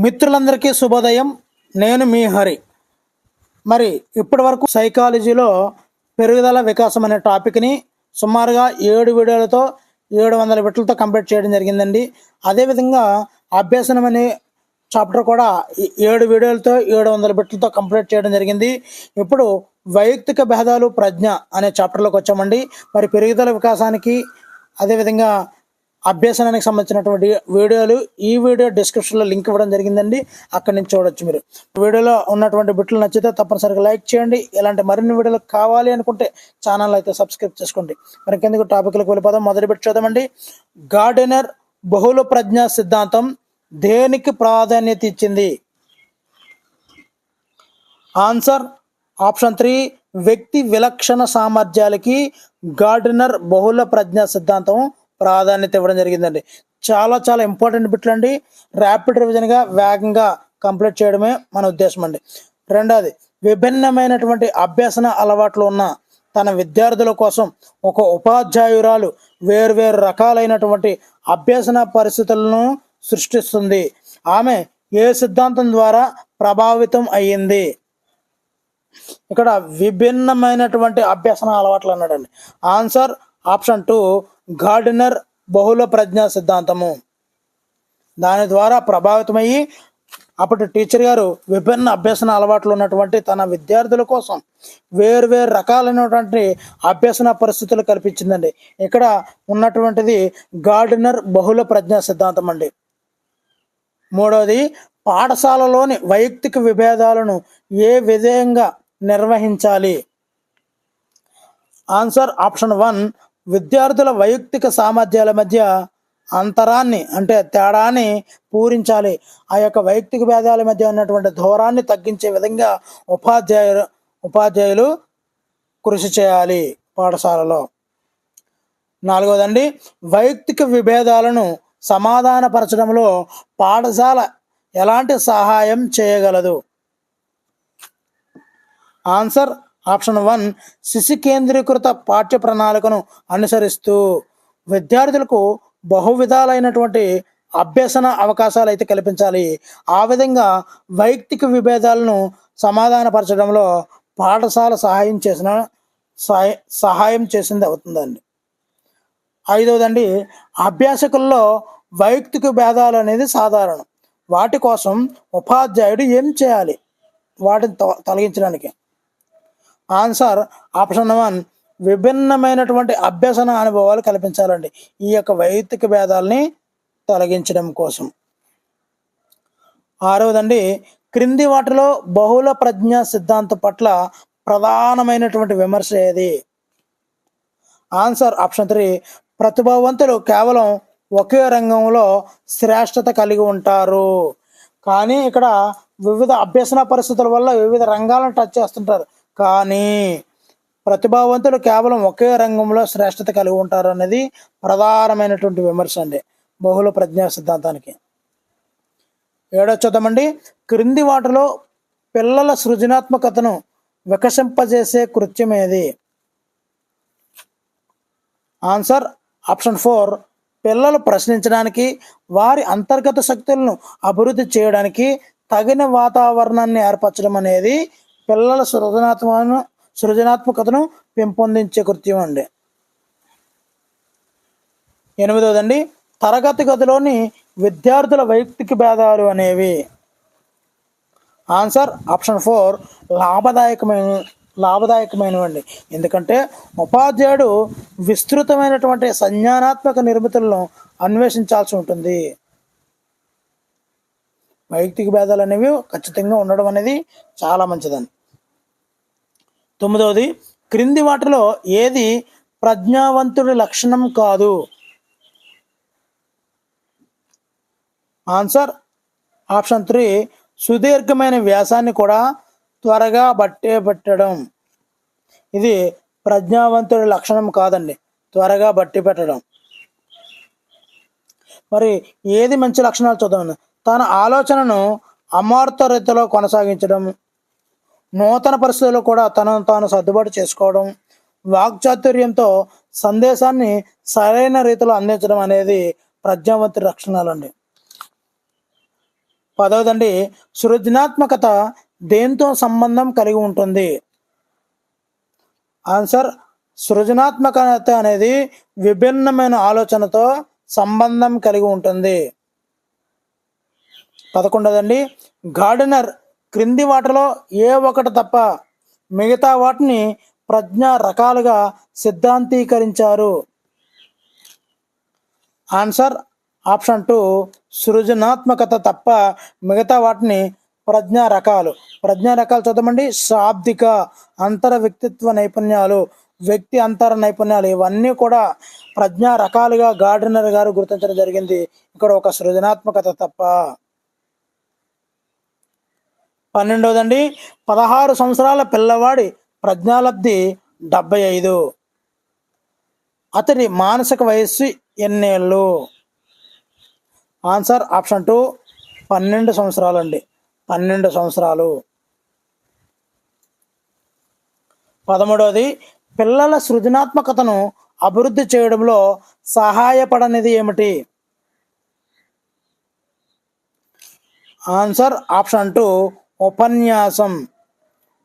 మిత్రులందరికీ శుభోదయం. నేను మీ హరి. మరి ఇప్పటి వరకు సైకాలజీలో పెరుగుదల వికాసం అనే టాపిక్ని సుమారుగా 7 వీడియోలతో 700 బిట్లతో కంప్లీట్ చేయడం జరిగిందండి. అదేవిధంగా అభ్యసనం అనే చాప్టర్ కూడా 7 వీడియోలతో 700 బిట్లతో కంప్లీట్ చేయడం జరిగింది. ఇప్పుడు వైయక్తిక భేదాలు ప్రజ్ఞ అనే చాప్టర్లోకి వచ్చామండి. మరి పెరుగుదల వికాసానికి అదేవిధంగా అభ్యసనానికి సంబంధించినటువంటి వీడియోలు ఈ వీడియో డిస్క్రిప్షన్లో లింక్ ఇవ్వడం జరిగిందండి. అక్కడి నుంచి చూడొచ్చు. మీరు వీడియోలో ఉన్నటువంటి బిట్లు నచ్చితే తప్పనిసరిగా లైక్ చేయండి. ఇలాంటి మరిన్ని వీడియోలు కావాలి అనుకుంటే ఛానల్ అయితే సబ్స్క్రైబ్ చేసుకోండి. మరి కిందకు టాపిక్లకు వెళ్ళిపోదాం. మొదటి బిట్ చూద్దామండి. గార్డెనర్ బహుళ ప్రజ్ఞా సిద్ధాంతం దేనికి ప్రాధాన్యత ఇచ్చింది? ఆన్సర్ ఆప్షన్ 3 వ్యక్తి విలక్షణ సామర్థ్యాలకి గార్డెనర్ బహుళ ప్రజ్ఞా సిద్ధాంతం ప్రాధాన్యత ఇవ్వడం జరిగిందండి. చాలా ఇంపార్టెంట్ బిట్లు అండి. ర్యాపిడ్ రివిజన్గా వేగంగా కంప్లీట్ చేయడమే మన ఉద్దేశం అండి. రెండవది, విభిన్నమైనటువంటి అభ్యసన అలవాట్లు ఉన్న తన విద్యార్థుల కోసం ఒక ఉపాధ్యాయురాలు వేర్వేరు రకాలైనటువంటి అభ్యసన పరిస్థితులను సృష్టిస్తుంది. ఆమె ఏ సిద్ధాంతం ద్వారా ప్రభావితం అయ్యింది? ఇక్కడ విభిన్నమైనటువంటి అభ్యసన అలవాట్లు అన్నాడండి. ఆన్సర్ ఆప్షన్ 2 గార్డెనర్ బహుళ ప్రజ్ఞా సిద్ధాంతము. దాని ద్వారా ప్రభావితమయ్యి అప్పటి టీచర్ గారు విభిన్న అభ్యసన అలవాట్లు ఉన్నటువంటి తన విద్యార్థుల కోసం వేర్వేరు రకాలైనటువంటి అభ్యసన పరిస్థితులు కల్పించిందండి. ఇక్కడ ఉన్నటువంటిది గార్డెనర్ బహుళ ప్రజ్ఞా సిద్ధాంతం అండి. మూడవది, పాఠశాలలోని వైయక్తిక విభేదాలను ఏ విధంగా నిర్వహించాలి? ఆన్సర్ ఆప్షన్ 1 విద్యార్థుల వైయక్తిక సామర్థ్యాల మధ్య అంతరాన్ని అంటే తేడాన్ని పూరించాలి. ఆ యొక్క వైయక్తిక భేదాల మధ్య ఉన్నటువంటి దూరాన్ని తగ్గించే విధంగా ఉపాధ్యాయులు కృషి చేయాలి పాఠశాలలో. నాలుగవదండి, వైయక్తిక విభేదాలను సమాధానపరచడంలో పాఠశాల ఎలాంటి సహాయం చేయగలదు? ఆన్సర్ ఆప్షన్ 1 శిశు కేంద్రీకృత పాఠ్య ప్రణాళికను అనుసరిస్తూ విద్యార్థులకు బహువిధాలైనటువంటి అభ్యసన అవకాశాలు అయితే కల్పించాలి. ఆ విధంగా వైయక్తిక విభేదాలను సమాధానపరచడంలో పాఠశాల సహాయం చేసింది అవుతుందండి. ఐదవదండి, అభ్యాసకుల్లో వైయక్తిక భేదాలు అనేది సాధారణం. వాటి కోసం ఉపాధ్యాయుడు ఏం చేయాలి వాటిని తొలగించడానికి? ఆన్సర్ ఆప్షన్ 1 విభిన్నమైనటువంటి అభ్యసన అనుభవాలు కల్పించాలండి ఈ యొక్క వైయక్తిక భేదాలని తొలగించడం కోసం. ఆరవదండి, క్రింది వాటిలో బహుళ ప్రజ్ఞా సిద్ధాంతం పట్ల ప్రధానమైనటువంటి విమర్శ ఏది? ఆన్సర్ ఆప్షన్ 3 ప్రతిభావంతులు కేవలం ఒకే రంగంలో శ్రేష్టత కలిగి ఉంటారు. కానీ ఇక్కడ వివిధ అభ్యసన పరిస్థితుల వల్ల వివిధ రంగాలను టచ్ చేస్తుంటారు. కానీ ప్రతిభావంతులు కేవలం ఒకే రంగంలో శ్రేష్టత కలిగి ఉంటారు అనేది ప్రధానమైనటువంటి విమర్శ అండి బహుళ ప్రజ్ఞా సిద్ధాంతానికి. ఏడో చూద్దామండి. క్రింది వాటిలో పిల్లల సృజనాత్మకతను వికసింపజేసే కృత్యం ఏది? ఆన్సర్ ఆప్షన్ 4 పిల్లలు ప్రశ్నించడానికి వారి అంతర్గత శక్తులను అభివృద్ధి చేయడానికి తగిన వాతావరణాన్ని ఏర్పరచడం అనేది పిల్లల సృజనాత్మకతను పెంపొందించే కృత్యం అండి. ఎనిమిదవదండి, తరగతి గదిలోని విద్యార్థుల వైయక్తిక భేదాలు అనేవి? Answer option 4 లాభదాయకమైనవండి. ఎందుకంటే ఉపాధ్యాయుడు విస్తృతమైనటువంటి సంజ్ఞానాత్మక నిర్మితులను అన్వేషించాల్సి ఉంటుంది. వైయక్తిక భేదాలు అనేవి ఖచ్చితంగా ఉండడం అనేది చాలా మంచిదండి. తొమ్మిదవది, క్రింది వాటిలో ఏది ప్రజ్ఞావంతుడి లక్షణం కాదు? ఆన్సర్ ఆప్షన్ 3 సుదీర్ఘమైన వ్యాసాన్ని కూడా త్వరగా పెట్టడం. ఇది ప్రజ్ఞావంతుడి లక్షణం కాదండి, త్వరగా బట్టి పెట్టడం. మరి ఏది మంచి లక్షణాలు చూద్దాం. తన ఆలోచనను అమూర్త రీతిలో కొనసాగించడం, నూతన పరిస్థితుల్లో కూడా తనను తాను సర్దుబాటు చేసుకోవడం, వాక్చాతుర్యంతో సందేశాన్ని సరైన రీతిలో అందించడం అనేది ప్రజ్ఞావంతుడి లక్షణాలండి. 10వదండి, సృజనాత్మకత దేంతో సంబంధం కలిగి ఉంటుంది? ఆన్సర్, సృజనాత్మకత అనేది విభిన్నమైన ఆలోచనతో సంబంధం కలిగి ఉంటుంది. 11వదండి, గార్డెనర్ క్రింది వాటిలో ఏ ఒకటి తప్ప మిగతా వాటిని ప్రజ్ఞా రకాలుగా సిద్ధాంతీకరించారు? ఆన్సర్ ఆప్షన్ 2, సృజనాత్మకత తప్ప మిగతా వాటిని ప్రజ్ఞా రకాలు. ప్రజ్ఞా రకాలు చూద్దామండి. శాబ్దిక, అంతర వ్యక్తిత్వ నైపుణ్యాలు, వ్యక్తి అంతర నైపుణ్యాలు, ఇవన్నీ కూడా ప్రజ్ఞా రకాలుగా గార్డెనర్ గారు గుర్తించడం జరిగింది. ఇక్కడ ఒక సృజనాత్మకత తప్ప. 12వదండి, 16 సంవత్సరాల పిల్లవాడి ప్రజ్ఞాలబ్ధి 75. అతడి మానసిక వయస్సు ఎన్నేళ్ళు? ఆన్సర్ ఆప్షన్ 2, 12 సంవత్సరాలు అండి. 12 సంవత్సరాలు. 13వది, పిల్లల సృజనాత్మకతను అభివృద్ధి చేయడంలో సహాయపడనిది ఏమిటి? ఆన్సర్ ఆప్షన్ 2, ఉపన్యాసం.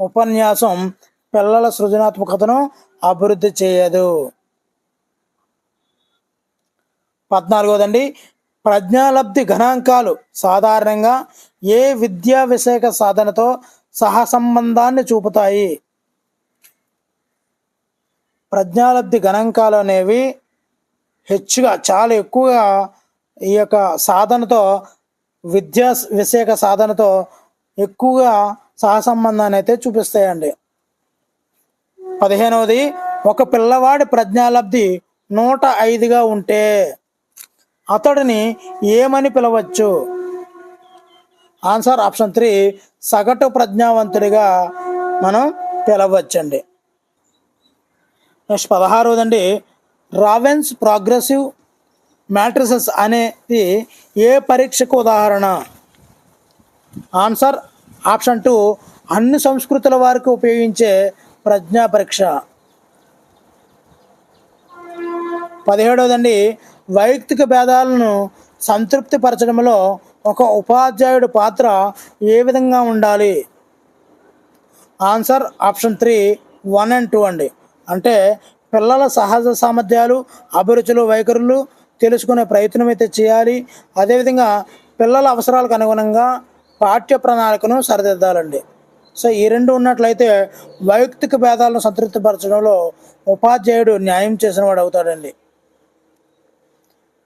ఉపన్యాసం పిల్లల సృజనాత్మకతను అభివృద్ధి చేయదు. 14వదండి, ప్రజ్ఞాలబ్ధి గణాంకాలు సాధారణంగా ఏ విద్యా విషయక సాధనతో సహసంబంధాన్ని చూపుతాయి? ప్రజ్ఞాలబ్ధి గణాంకాలు అనేవి చాలా ఎక్కువగా ఈ యొక్క సాధనతో, విద్యా విషయక సాధనతో ఎక్కువగా సహసంబంధాన్ని అయితే చూపిస్తాయండి. 15వది, ఒక పిల్లవాడి ప్రజ్ఞాలబ్ధి 105గా ఉంటే అతడిని ఏమని పిలవచ్చు? ఆన్సర్ ఆప్షన్ 3, సగటు ప్రజ్ఞావంతుడిగా మనం పిలవచ్చండి. నెక్స్ట్ 16వదండి, రావెన్స్ ప్రోగ్రెసివ్ మ్యాట్రిసెస్ అనేది ఏ పరీక్షకు ఉదాహరణ? ఆన్సర్ ఆప్షన్ 2, అన్ని సంస్కృతుల వారికి ఉపయోగించే ప్రజ్ఞా పరీక్ష. 17వదండి, వైయక్తిక భేదాలను సంతృప్తి పరచడంలో ఒక ఉపాధ్యాయుడి పాత్ర ఏ విధంగా ఉండాలి? ఆన్సర్ ఆప్షన్ 3, 1 and 2 అండి. అంటే పిల్లల సహజ సామర్థ్యాలు, అభిరుచులు, వైఖరులు తెలుసుకునే ప్రయత్నం అయితే చేయాలి. అదేవిధంగా పిల్లల అవసరాలకు అనుగుణంగా పాఠ్య ప్రణాళికను సరిదిద్దాలండి. సో ఈ రెండు ఉన్నట్లయితే వైయక్తిక భేదాలను సంతృప్తిపరచడంలో ఉపాధ్యాయుడు న్యాయం చేసిన వాడు అవుతాడండి.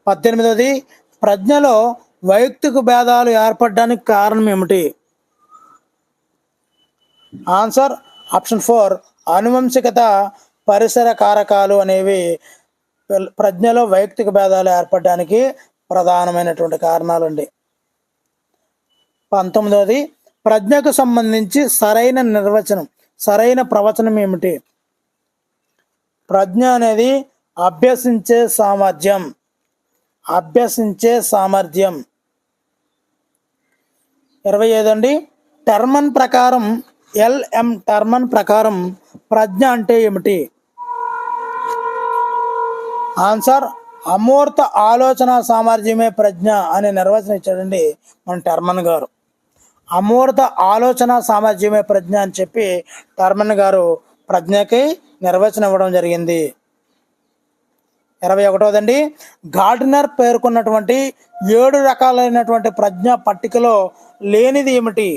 18వది, ప్రజ్ఞలో వైయక్తిక భేదాలు ఏర్పడడానికి కారణం ఏమిటి? ఆన్సర్ ఆప్షన్ 4, ఆనువంశికత, పరిసర కారకాలు అనేవి ప్రజ్ఞలో వైయక్తిక భేదాలు ఏర్పడడానికి ప్రధానమైనటువంటి కారణాలండి. 19వది, ప్రజ్ఞకు సంబంధించి సరైన నిర్వచనం, సరైన ప్రవచనం ఏమిటి? ప్రజ్ఞ అనేది అభ్యసించే సామర్థ్యం. అభ్యసించే సామర్థ్యం. 25 అండి, టర్మన్ ప్రకారం, LM టర్మన్ ప్రకారం ప్రజ్ఞ అంటే ఏమిటి? ఆన్సర్ అమూర్త ఆలోచన సామర్థ్యమే ప్రజ్ఞ అనే నిర్వచనం ఇచ్చాడండి మన టర్మన్ గారు. అమూర్త ఆలోచన సామర్థ్యమే ప్రజ్ఞ అని చెప్పి టర్మన్ గారు ప్రజ్ఞకి నిర్వచనం ఇవ్వడం జరిగింది. 21వదండి, గార్డెనర్ పేర్కొన్నటువంటి 7 రకాలైనటువంటి ప్రజ్ఞ పట్టికలో లేనిది ఏమిటి?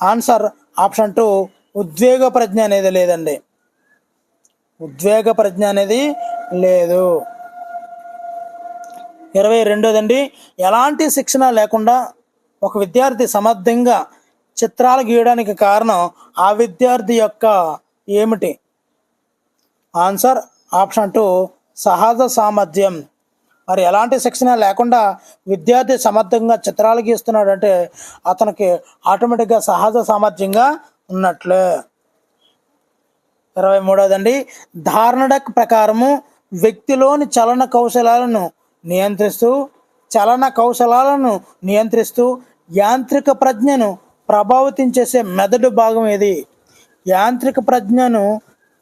ఆన్సర్ ఆప్షన్ 2, ఉద్వేగ ప్రజ్ఞ అనేది లేదండి. ఉద్వేగ ప్రజ్ఞ అనేది లేదు. 22వదండి, ఎలాంటి శిక్షణ లేకుండా ఒక విద్యార్థి సమర్థంగా చిత్రాలు గీయడానికి కారణం ఆ విద్యార్థి యొక్క ఏమిటి? ఆన్సర్ ఆప్షన్ 2, సహజ సామర్థ్యం. మరి ఎలాంటి శిక్షణ లేకుండా విద్యార్థి సమర్థంగా చిత్రాలు గీస్తున్నాడు అంటే అతనికి ఆటోమేటిక్గా సహజ సామర్థ్యంగా ఉన్నట్లే. 23వదండి, ధార్నడక్ ప్రకారము వ్యక్తిలోని చలన కౌశలాలను నియంత్రిస్తూ యాంత్రిక ప్రజ్ఞను ప్రభావితం చేసే మెదడు భాగం ఏది? యాంత్రిక ప్రజ్ఞను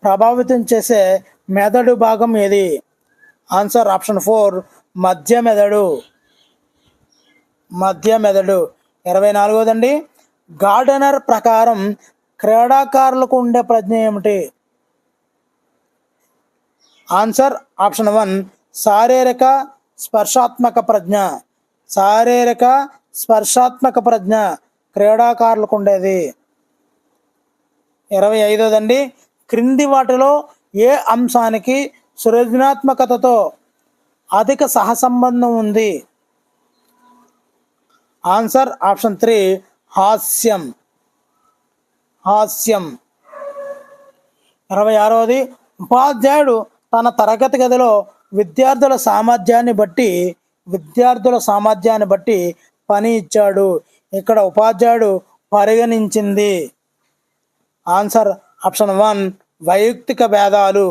ప్రభావితం చేసే మెదడు భాగం ఏది? ఆన్సర్ ఆప్షన్ 4, మధ్య మెదడు. మధ్య మెదడు. 24వదండి, గార్డెనర్ ప్రకారం క్రీడాకారులకు ఉండే ప్రజ్ఞ ఏమిటి? ఆన్సర్ ఆప్షన్ 1 శారీరక స్పర్శాత్మక ప్రజ్ఞ. శారీరక స్పర్శాత్మక ప్రజ్ఞ క్రీడాకారులకు ఉండేది. 25వదండి, క్రింది వాటిలో ఏ అంశానికి సృజనాత్మకతతో అధిక సహసంబంధం ఉంది? ఆన్సర్ ఆప్షన్ 3 హాస్యం. హాస్యం. 26వది, ఉపాధ్యాయుడు తన తరగతి గదిలో విద్యార్థుల సామర్థ్యాన్ని బట్టి పని ఇచ్చాడు. ఇక్కడ ఉపాధ్యాయుడు పరిగణించింది. ఆన్సర్ ఆప్షన్ 1 వైయక్తిక భేదాలు.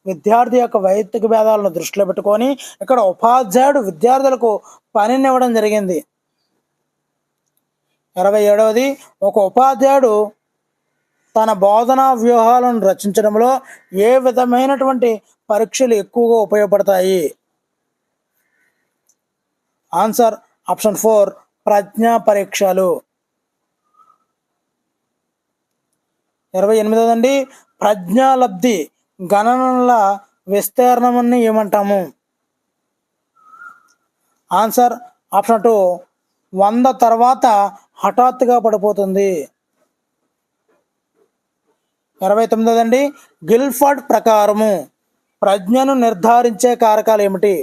విద్యార్థి యొక్క వైయక్తిక భేదాలను దృష్టిలో పెట్టుకొని ఇక్కడ ఉపాధ్యాయుడు విద్యార్థులకు పనినివ్వడం జరిగింది. 27వది, ఒక ఉపాధ్యాయుడు తన బోధనా వ్యూహాలను రచించడంలో ఏ విధమైనటువంటి పరీక్షలు ఎక్కువగా ఉపయోగపడతాయి? ఆన్సర్ ఆప్షన్ 4 ప్రజ్ఞా పరీక్షలు. 28వదండి, ప్రజ్ఞాలబ్ధి గణనల విస్తీర్ణాన్ని ఏమంటాము? ఆన్సర్ ఆప్షన్ 2 100 తర్వాత హఠాత్తుగా పడిపోతుంది. 29వదండి, గిల్ఫర్డ్ ప్రకారము ప్రజ్ఞను నిర్ధారించే కారకాలు ఏమిటి?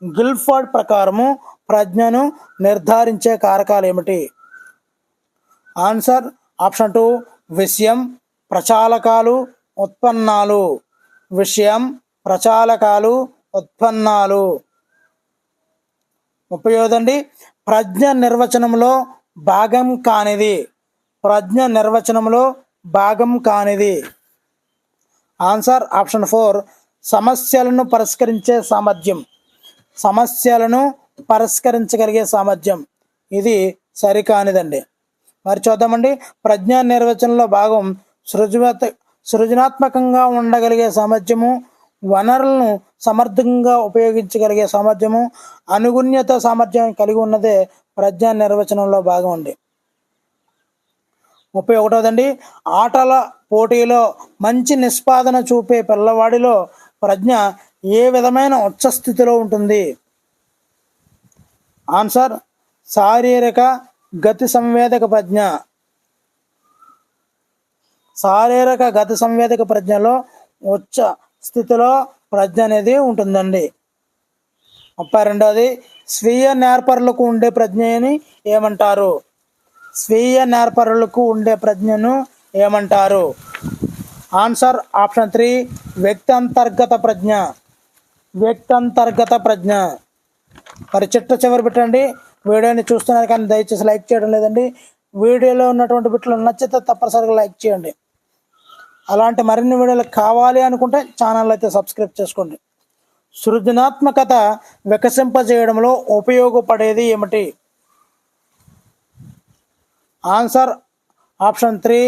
గిల్ఫర్డ్ ప్రకారము ప్రజ్ఞను నిర్ధారించే కారకాలు ఏమిటి? ఆన్సర్ ఆప్షన్ 2 విషయం, ప్రచాలకాలు, ఉత్పన్నాలు. విషయం, ప్రచాలకాలు, ఉత్పన్నాలు. 30వదండి, ప్రజ్ఞ నిర్వచనంలో భాగం కానిది. ప్రజ్ఞ నిర్వచనంలో భాగం కానిది. ఆన్సర్ ఆప్షన్ 4 సమస్యలను పరిష్కరించే సామర్థ్యం. సమస్యలను పరిష్కరించగలిగే సామర్థ్యం. ఇది సరికానిదండి. మరి చూద్దామండి, ప్రజ్ఞా నిర్వచనంలో భాగం సృజనాత్మకంగా ఉండగలిగే సామర్థ్యము, వనరులను సమర్థంగా ఉపయోగించగలిగే సామర్థ్యము, అనుగుణ్యత సామర్థ్యం కలిగి ఉన్నదే ప్రజ్ఞా నిర్వచనంలో భాగం అండి. 31వదండి, ఆటల పోటీలో మంచి నిష్పాదన చూపే పిల్లవాడిలో ప్రజ్ఞ ఏ విధమైన ఉచ్చస్థితిలో ఉంటుంది? ఆన్సర్ శారీరక గతి సంవేదక ప్రజ్ఞ. శారీరక గతి సంవేదక ప్రజ్ఞలో ఉచ్చ స్థితిలో ప్రజ్ఞ అనేది ఉంటుందండి. 32వది, స్వీయ నేర్పరులకు ఉండే ప్రజ్ఞని ఏమంటారు? స్వీయ నేర్పరులకు ఉండే ప్రజ్ఞను ఏమంటారు? ఆన్సర్ ఆప్షన్ 3 వ్యక్తంతర్గత ప్రజ్ఞ. వ్యక్తంతర్గత ప్రజ్ఞ. మరి చివరి పెట్టండి. వీడియోని చూస్తున్నారు కానీ దయచేసి లైక్ చేయడం లేదండి. వీడియోలో ఉన్నటువంటి బిట్లు నచ్చితే తప్పనిసరిగా లైక్ చేయండి. అలాంటి మరిన్ని వీడియోలు కావాలి అనుకుంటే ఛానల్ అయితే సబ్స్క్రైబ్ చేసుకోండి. సృజనాత్మకత వికసింపజేయడంలో ఉపయోగపడేది ఏమిటి? ఆన్సర్ ఆప్షన్ 3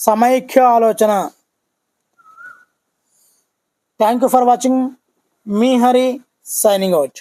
సమైక్య ఆలోచన. Thank you for watching. Me Hari signing out.